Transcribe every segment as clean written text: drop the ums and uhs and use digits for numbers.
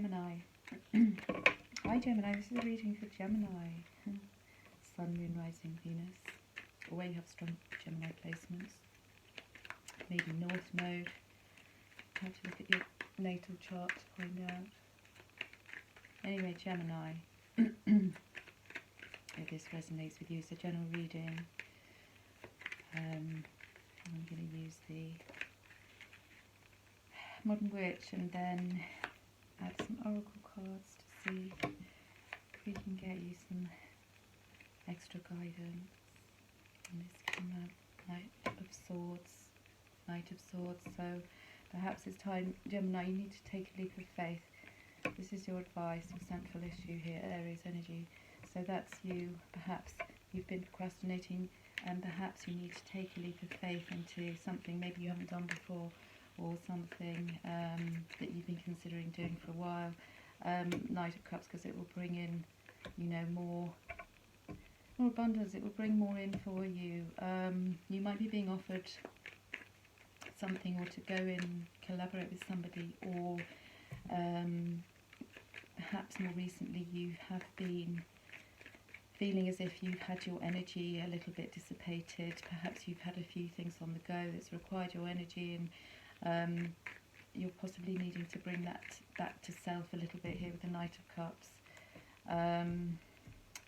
Gemini. Hi Gemini, this is a reading for Gemini. Sun, Moon, Rising, Venus. Or where you have strong Gemini placements. Maybe North Node. Have to look at your natal chart to find out. Anyway, Gemini. If this resonates with you, it's a general reading. I'm going to use the Modern Witch and then add some oracle cards to see if we can get you some extra guidance. And this came out Knight of Swords, so perhaps it's time, Gemini, you need to take a leap of faith. This is your advice, your central issue here, Aries energy. So that's you, perhaps you've been procrastinating and perhaps you need to take a leap of faith into something maybe you haven't done before, or something that you've been considering doing for a while. Knight of Cups, because it will bring in, you know, more abundance. It will bring more in for you. You might be being offered something, or to go in, collaborate with somebody, or perhaps more recently you have been feeling as if you've had your energy a little bit dissipated. Perhaps you've had a few things on the go that's required your energy, and you're possibly needing to bring that back to self a little bit here with the Knight of Cups.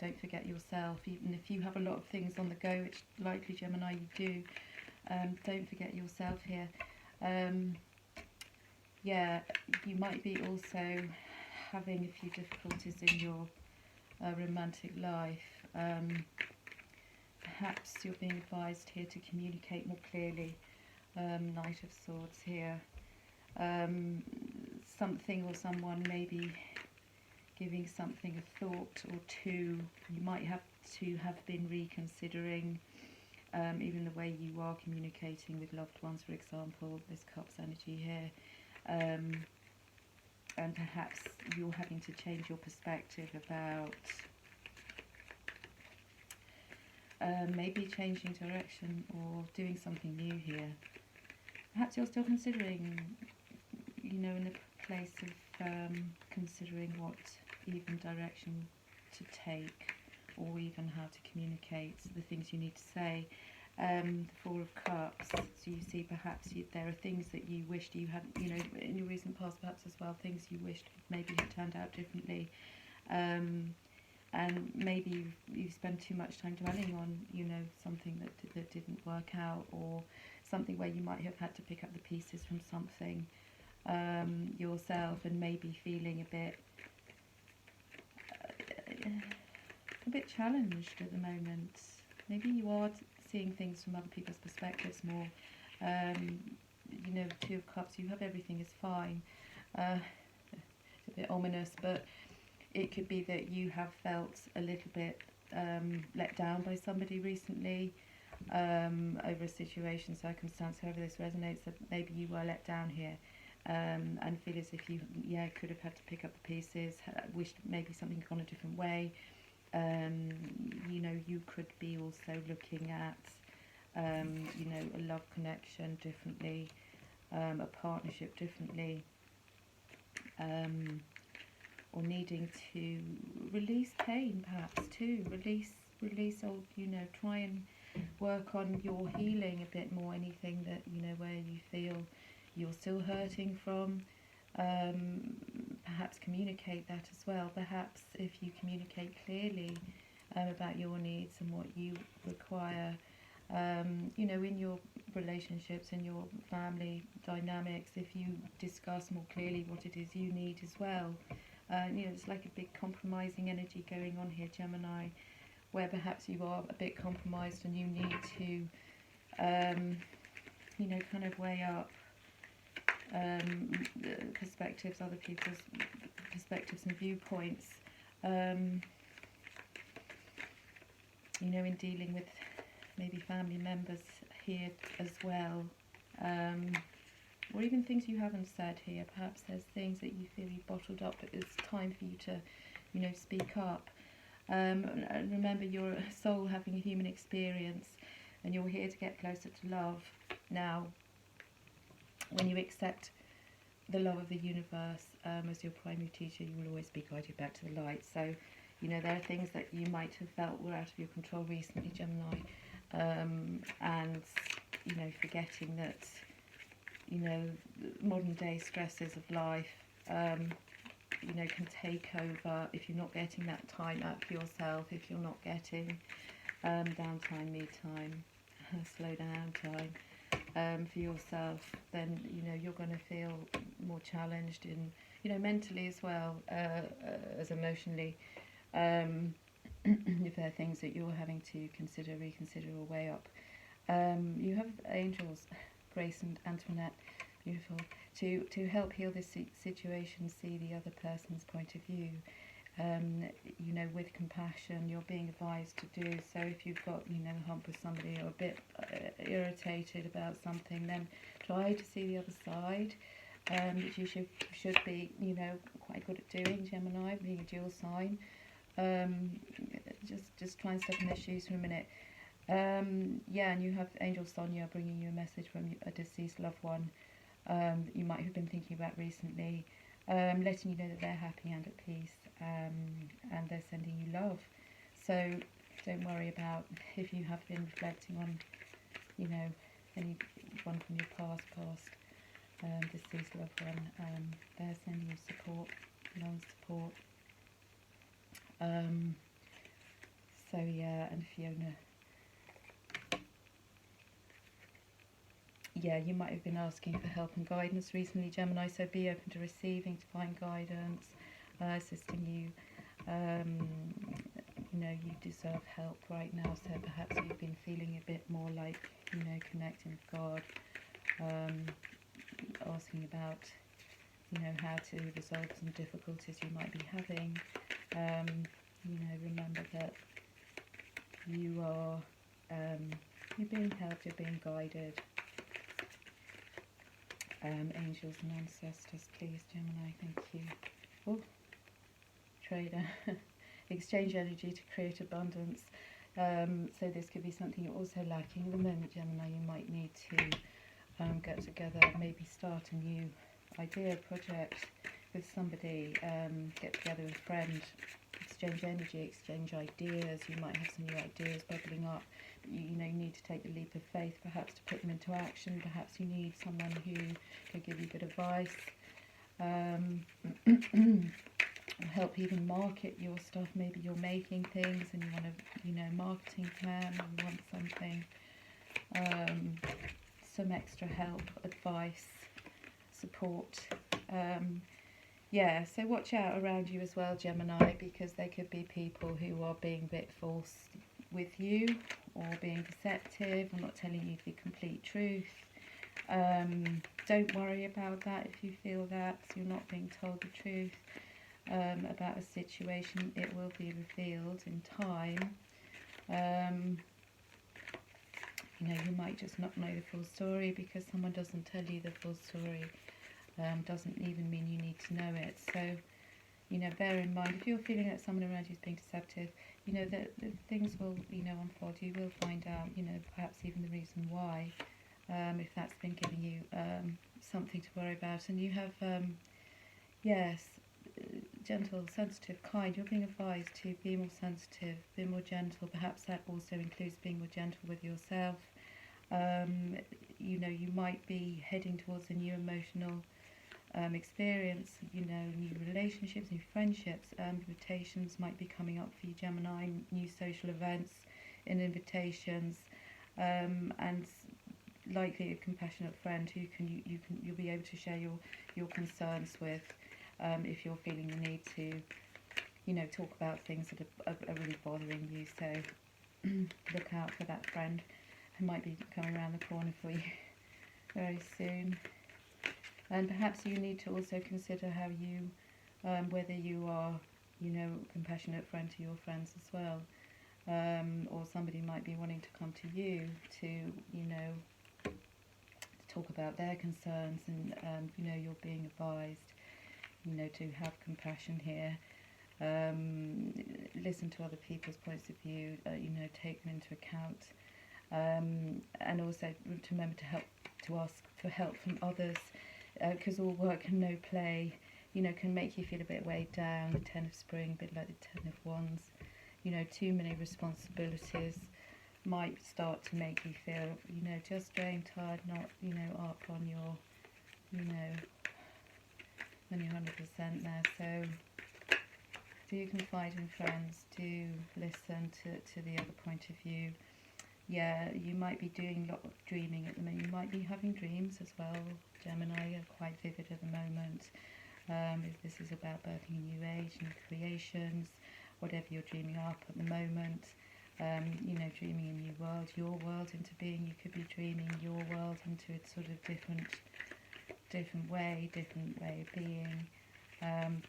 Don't forget yourself, even if you have a lot of things on the go, which likely Gemini you do. Don't forget yourself here. Yeah, you might be also having a few difficulties in your romantic life. Perhaps you're being advised here to communicate more clearly. Knight of Swords here. Something or someone maybe giving something a thought or two. You might have to have been reconsidering even the way you are communicating with loved ones, for example. This Cups energy here. And perhaps you're having to change your perspective about maybe changing direction or doing something new here. Perhaps you're still considering, you know, in a place of considering what even direction to take, or even how to communicate the things you need to say. The Four of Cups, so you see perhaps there are things that you wished you had, you know, in your recent past perhaps as well, things you wished maybe had turned out differently. And maybe you spend too much time dwelling on, you know, something that didn't work out, or something where you might have had to pick up the pieces from something yourself, and maybe feeling a bit challenged at the moment. Maybe you are seeing things from other people's perspectives more. You know, Two of Cups, you have everything is fine. It's a bit ominous, but it could be that you have felt a little bit let down by somebody recently over a situation, circumstance, however this resonates, that maybe you were let down here, and feel as if you could have had to pick up the pieces, wished maybe something had gone a different way. You know, you could be also looking at you know, a love connection differently, a partnership differently, or needing to release pain perhaps too, release old, you know, try and work on your healing a bit more. Anything that, you know, where you feel you're still hurting from, perhaps communicate that as well. Perhaps if you communicate clearly about your needs and what you require, you know, in your relationships, in your family dynamics, if you discuss more clearly what it is you need as well. You know, it's like a big compromising energy going on here, Gemini, where perhaps you are a bit compromised and you need to, you know, kind of weigh up perspectives, other people's perspectives and viewpoints, you know, in dealing with maybe family members here as well, or even things you haven't said here. Perhaps there's things that you feel you've bottled up, but it's time for you to, you know, speak up. And remember, you're a soul having a human experience, and you're here to get closer to love. Now, when you accept the love of the universe, as your primary teacher, you will always be guided back to the light. So, you know, there are things that you might have felt were out of your control recently, Gemini, and, you know, forgetting that, you know, modern day stresses of life, you know, can take over if you're not getting that time out for yourself, if you're not getting downtime, me time, slow down time for yourself, then, you know, you're going to feel more challenged in, you know, mentally as well as emotionally. If there are things that you're having to consider, reconsider, or weigh up. You have angels, Grace and Antoinette, beautiful, to help heal this situation, see the other person's point of view. You know, with compassion, you're being advised to do so. If you've got, you know, a hump with somebody or a bit irritated about something, then try to see the other side, which you should be, you know, quite good at doing, Gemini, being a dual sign. Just try and step in their shoes for a minute. Yeah, and you have Angel Sonia bringing you a message from a deceased loved one that you might have been thinking about recently, letting you know that they're happy and at peace, and they're sending you love. So don't worry about if you have been reflecting on, you know, anyone from your past, deceased loved one. They're sending you support, long support. So yeah, and Fiona. Yeah, you might have been asking for help and guidance recently, Gemini, so be open to receiving divine guidance, assisting you. You know, you deserve help right now, so perhaps you've been feeling a bit more like, you know, connecting with God, asking about, you know, how to resolve some difficulties you might be having. You know, remember that you are, you're being helped, you're being guided. Angels and ancestors, please, Gemini, thank you. Oh, trader. Exchange energy to create abundance. So this could be something you're also lacking at the moment, Gemini. You might need to get together, maybe start a new idea, project with somebody, get together with a friend, exchange energy, exchange ideas. You might have some new ideas bubbling up. You know, you need to take the leap of faith, perhaps, to put them into action. Perhaps you need someone who can give you good advice, help even market your stuff. Maybe you're making things and you want a, you know, marketing plan, or you want something, some extra help, advice, support. Yeah, so watch out around you as well, Gemini, because there could be people who are being a bit false with you, or being deceptive, or not telling you the complete truth. Don't worry about that if you feel that you're not being told the truth about a situation. It will be revealed in time. You know, you might just not know the full story, because someone doesn't tell you the full story. Doesn't even mean you need to know it. So, you know, bear in mind, if you're feeling that someone around you is being deceptive, you know, that things will, you know, unfold. You will find out, you know, perhaps even the reason why, if that's been giving you something to worry about. And you have, yes, gentle, sensitive, kind. You're being advised to be more sensitive, be more gentle. Perhaps that also includes being more gentle with yourself. You know, you might be heading towards a new emotional experience, you know, new relationships, new friendships. Invitations might be coming up for you, Gemini, new social events and invitations, and likely a compassionate friend who you'll be able to share your concerns with, if you're feeling the need to, you know, talk about things that are really bothering you. So look out for that friend who might be coming around the corner for you very soon. And perhaps you need to also consider how you, whether you are, you know, a compassionate friend to your friends as well, or somebody might be wanting to come to you to, you know, to talk about their concerns, and you know, you're being advised, you know, to have compassion here. Listen to other people's points of view, you know, take them into account, and also to remember to ask for help from others, because all work and no play, you know, can make you feel a bit weighed down. The Ten of Spring, a bit like the Ten of Wands. You know, too many responsibilities might start to make you feel, you know, just drained, tired, not, you know, up on your, you know, when you're 100% there. So do confide in friends, do listen to the other point of view. Yeah, you might be doing a lot of dreaming at the moment. You might be having dreams as well. Gemini are quite vivid at the moment. If this is about birthing a new age, new creations, whatever you're dreaming up at the moment. You know, dreaming a new world, your world into being. You could be dreaming your world into a sort of different way of being.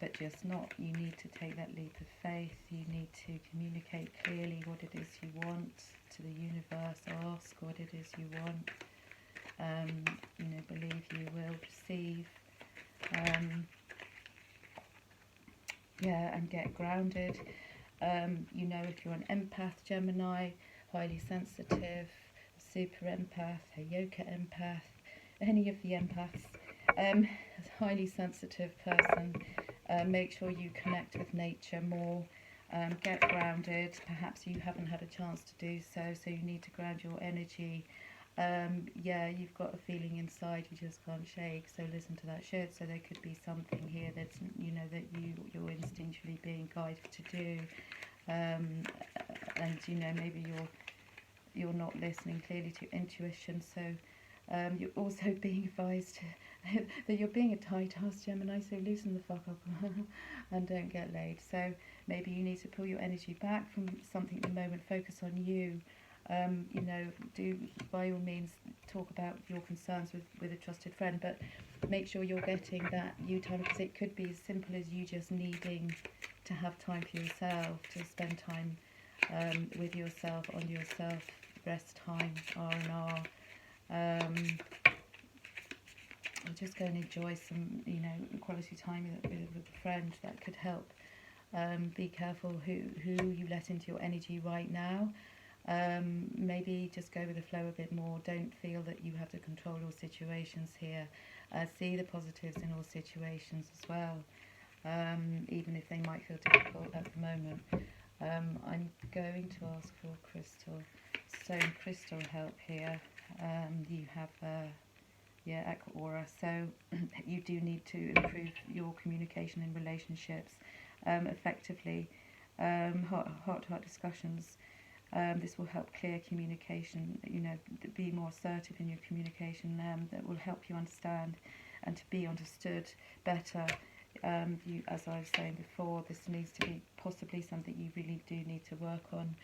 But just not. You need to take that leap of faith. You need to communicate clearly what it is you want to the universe. Ask what it is you want. You know, believe you will receive. Yeah, and get grounded. You know, if you're an empath, Gemini, highly sensitive, super empath, a yoga empath, any of the empaths, a highly sensitive person, make sure you connect with nature more, get grounded. Perhaps you haven't had a chance to do so, so you need to ground your energy. Yeah, you've got a feeling inside you just can't shake, so listen to that shit. So there could be something here that's, you know, that you're instinctually being guided to do, and you know, maybe you're not listening clearly to intuition. So you're also being advised that you're being a tight ass, Gemini, so loosen the fuck up and don't get laid. So maybe you need to pull your energy back from something at the moment, focus on you. You know, do by all means talk about your concerns with a trusted friend, but make sure you're getting that you time, because it could be as simple as you just needing to have time for yourself, to spend time with yourself, on yourself, rest time, R&R, or just go and enjoy some, you know, quality time with a friend. That could help. Be careful who you let into your energy right now. Maybe just go with the flow a bit more. Don't feel that you have to control all situations here. See the positives in all situations as well, even if they might feel difficult at the moment. I'm going to ask for stone crystal help here. You have Aqua Aura, so you do need to improve your communication in relationships effectively. Heart-to-heart discussions. This will help clear communication, you know, be more assertive in your communication. That will help you understand and to be understood better. You, as I was saying before, this needs to be possibly something you really do need to work on,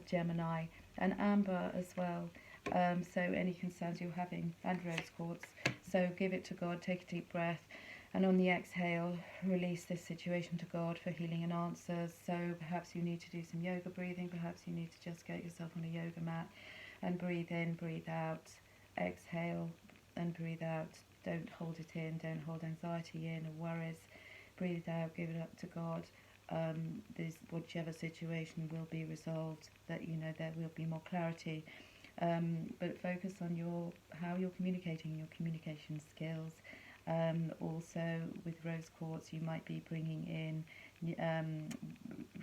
Gemini. And amber as well. So any concerns you're having, and rose quartz. So give it to God, take a deep breath. And on the exhale, release this situation to God for healing and answers. So perhaps you need to do some yoga breathing. Perhaps you need to just get yourself on a yoga mat and breathe in, breathe out, exhale and breathe out. Don't hold it in. Don't hold anxiety in or worries. Breathe it out. Give it up to God. Whichever situation will be resolved. That, you know, there will be more clarity. But focus on how you're communicating, your communication skills. Also with rose quartz, you might be bringing in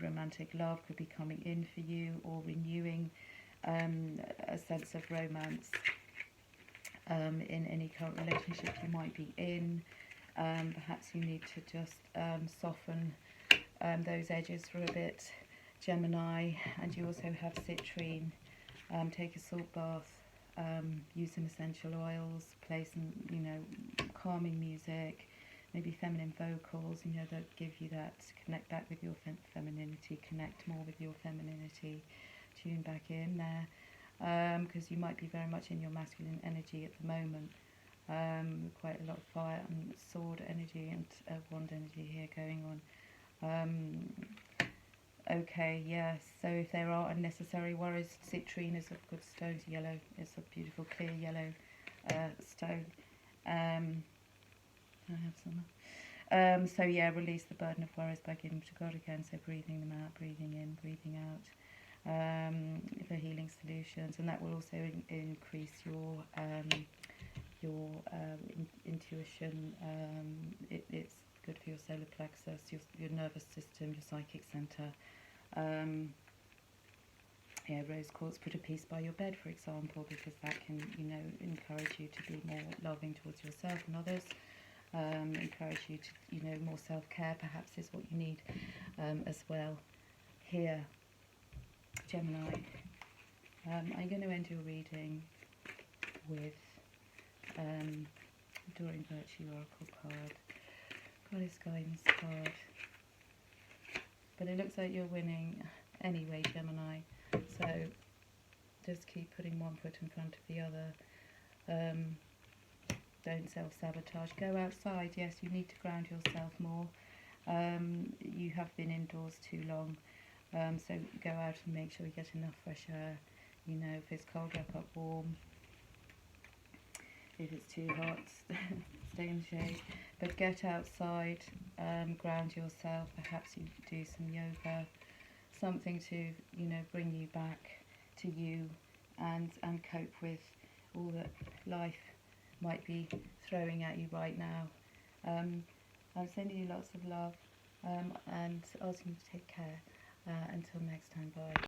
romantic love could be coming in for you, or renewing a sense of romance in any current relationship you might be in. Perhaps you need to just soften those edges for a bit, Gemini. And you also have citrine. Take a salt bath. Use some essential oils, play some, you know, calming music, maybe feminine vocals, you know, that give you that, connect back with your femininity, connect more with your femininity, tune back in there, because you might be very much in your masculine energy at the moment, quite a lot of fire and sword energy and wand energy here going on. Okay, yes, so if there are unnecessary worries, citrine is a good stone. Yellow, it's a beautiful clear yellow stone. I have some. So yeah, release the burden of worries by giving to God again. So breathing them out, breathing in, breathing out, for healing solutions, and that will also increase your intuition. It's good for your solar plexus, your nervous system, your psychic centre. Yeah, rose quartz, put a piece by your bed, for example, because that can, encourage you to be more loving towards yourself and others. Encourage you to, more self-care perhaps is what you need as well here, Gemini. I'm going to end your reading with Adoring Virtue Oracle card, Goddess Guidance card. But it looks like you're winning anyway, Gemini. So just keep putting one foot in front of the other. Don't self-sabotage. Go outside. Yes, you need to ground yourself more. You have been indoors too long. So go out and make sure you get enough fresh air. If it's cold, wrap up warm. If it's too hot, stay in the shade. But get outside, ground yourself. Perhaps you do some yoga, something to, bring you back to you and cope with all that life might be throwing at you right now. I'm sending you lots of love and asking you to take care. Until next time, bye.